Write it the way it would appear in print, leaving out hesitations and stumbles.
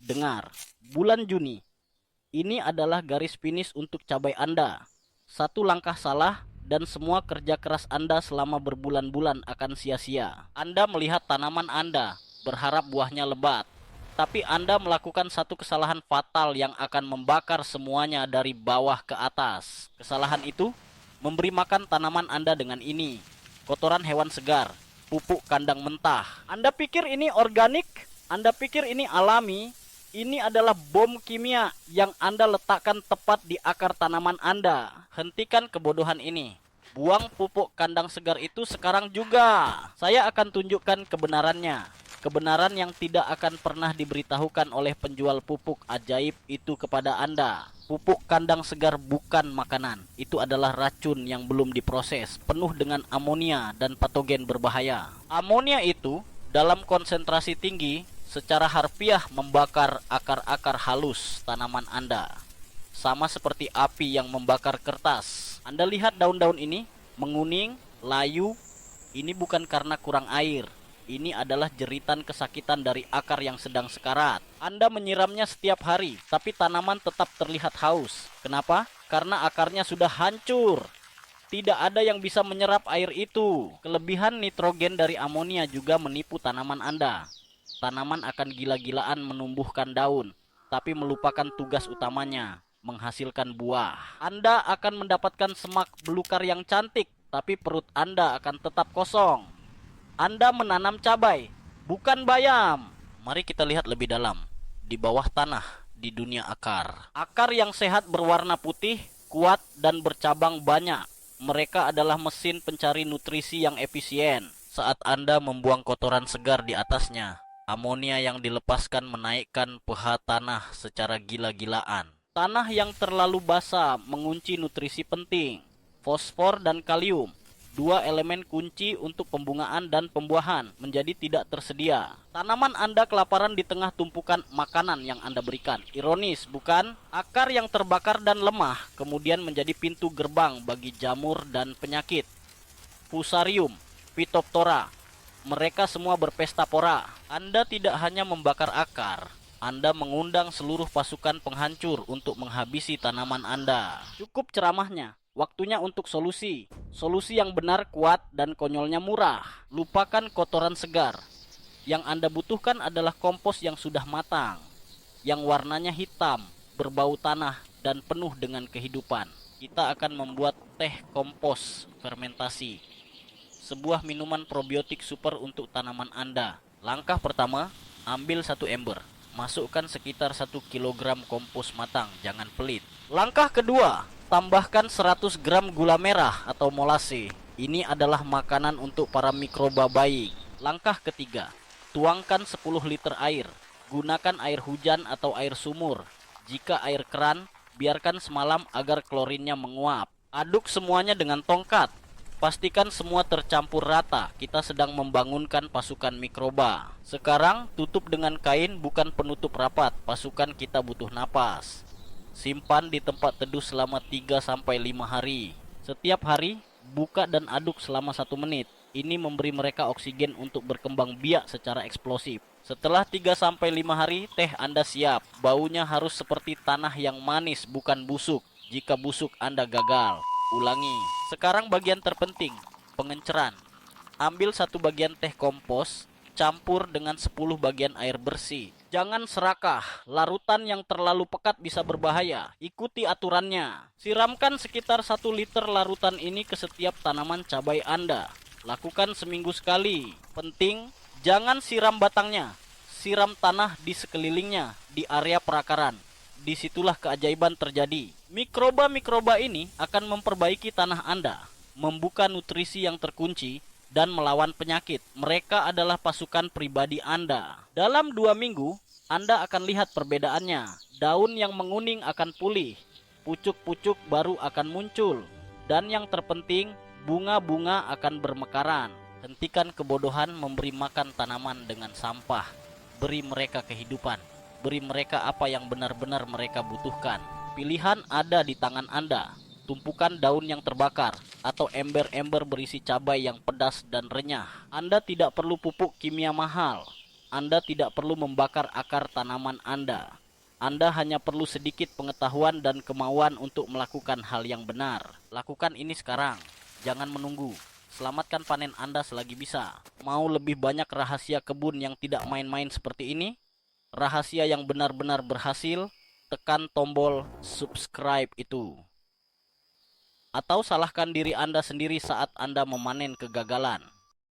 Dengar, bulan Juni, ini adalah garis finish untuk cabai Anda. Satu langkah salah dan semua kerja keras Anda selama berbulan-bulan akan sia-sia. Anda melihat tanaman Anda, berharap buahnya lebat. Tapi Anda melakukan satu kesalahan fatal yang akan membakar semuanya dari bawah ke atas. Kesalahan itu, memberi makan tanaman Anda dengan ini. Kotoran hewan segar, pupuk kandang mentah. Anda pikir ini organik? Anda pikir ini alami? Ini adalah bom kimia yang Anda letakkan tepat di akar tanaman Anda. Hentikan kebodohan ini. Buang pupuk kandang segar itu sekarang juga. Saya akan tunjukkan kebenarannya. Kebenaran yang tidak akan pernah diberitahukan oleh penjual pupuk ajaib itu kepada Anda. Pupuk kandang segar bukan makanan. Itu adalah racun yang belum diproses, penuh dengan amonia dan patogen berbahaya. Amonia itu dalam konsentrasi tinggi secara harfiah membakar akar-akar halus tanaman Anda. Sama seperti api yang membakar kertas. Anda lihat daun-daun ini menguning, layu. Ini bukan karena kurang air. Ini adalah jeritan kesakitan dari akar yang sedang sekarat. Anda menyiramnya setiap hari, tapi tanaman tetap terlihat haus. Kenapa? Karena akarnya sudah hancur. Tidak ada yang bisa menyerap air itu. Kelebihan nitrogen dari amonia juga menipu tanaman Anda. Tanaman akan gila-gilaan menumbuhkan daun, tapi melupakan tugas utamanya, menghasilkan buah. Anda akan mendapatkan semak belukar yang cantik, tapi perut Anda akan tetap kosong. Anda menanam cabai, bukan bayam. Mari kita lihat lebih dalam. Di bawah tanah, di dunia akar. Akar yang sehat berwarna putih, kuat, dan bercabang banyak. Mereka adalah mesin pencari nutrisi yang efisien. Saat Anda membuang kotoran segar di atasnya, amonia yang dilepaskan menaikkan pH tanah secara gila-gilaan. Tanah yang terlalu basah mengunci nutrisi penting, fosfor dan kalium. Dua elemen kunci untuk pembungaan dan pembuahan menjadi tidak tersedia. Tanaman Anda kelaparan di tengah tumpukan makanan yang Anda berikan. Ironis, bukan? Akar yang terbakar dan lemah kemudian menjadi pintu gerbang bagi jamur dan penyakit. Fusarium, Phytophthora, mereka semua berpesta pora. Anda tidak hanya membakar akar, Anda mengundang seluruh pasukan penghancur untuk menghabisi tanaman Anda. Cukup ceramahnya. Waktunya untuk solusi. Solusi yang benar, kuat, dan konyolnya murah. Lupakan kotoran segar. Yang Anda butuhkan adalah kompos yang sudah matang, yang warnanya hitam, berbau tanah, dan penuh dengan kehidupan. Kita akan membuat teh kompos fermentasi, sebuah minuman probiotik super untuk tanaman Anda. Langkah pertama, ambil satu ember. Masukkan sekitar 1 kilogram kompos matang, jangan pelit. Langkah kedua, tambahkan 100 gram gula merah atau molase. Ini adalah makanan untuk para mikroba baik. Langkah ketiga, tuangkan 10 liter air. Gunakan air hujan atau air sumur. Jika air keran, biarkan semalam agar klorinnya menguap. Aduk semuanya dengan tongkat. Pastikan semua tercampur rata. Kita sedang membangunkan pasukan mikroba. Sekarang tutup dengan kain, bukan penutup rapat. Pasukan kita butuh napas. Simpan di tempat teduh selama 3-5 hari. Setiap hari, buka dan aduk selama 1 menit. Ini memberi mereka oksigen untuk berkembang biak secara eksplosif. Setelah 3-5 hari, teh Anda siap. Baunya harus seperti tanah yang manis, bukan busuk. Jika busuk, Anda gagal. Ulangi. Sekarang bagian terpenting, pengenceran. Ambil 1 bagian teh kompos, campur dengan 10 bagian air bersih. Jangan serakah, larutan yang terlalu pekat bisa berbahaya. Ikuti aturannya. Siramkan sekitar 1 liter larutan ini ke setiap tanaman cabai Anda. Lakukan seminggu sekali. Penting, jangan siram batangnya. Siram tanah di sekelilingnya, di area perakaran. Disitulah keajaiban terjadi. Mikroba-mikroba ini akan memperbaiki tanah Anda, membuka nutrisi yang terkunci, dan melawan penyakit. Mereka adalah pasukan pribadi Anda. Dalam 2 minggu, Anda akan lihat perbedaannya. Daun yang menguning akan pulih, pucuk-pucuk baru akan muncul, dan yang terpenting, bunga-bunga akan bermekaran. Hentikan kebodohan memberi makan tanaman dengan sampah. Beri mereka kehidupan. Beri mereka apa yang benar-benar mereka butuhkan. Pilihan ada di tangan Anda. Tumpukan daun yang terbakar atau ember-ember berisi cabai yang pedas dan renyah. Anda tidak perlu pupuk kimia mahal. Anda tidak perlu membakar akar tanaman Anda. Anda hanya perlu sedikit pengetahuan dan kemauan untuk melakukan hal yang benar. Lakukan ini sekarang, jangan menunggu. Selamatkan panen Anda selagi bisa. Mau lebih banyak rahasia kebun yang tidak main-main seperti ini? Rahasia yang benar-benar berhasil? Tekan tombol subscribe itu. Atau salahkan diri Anda sendiri saat Anda memanen kegagalan.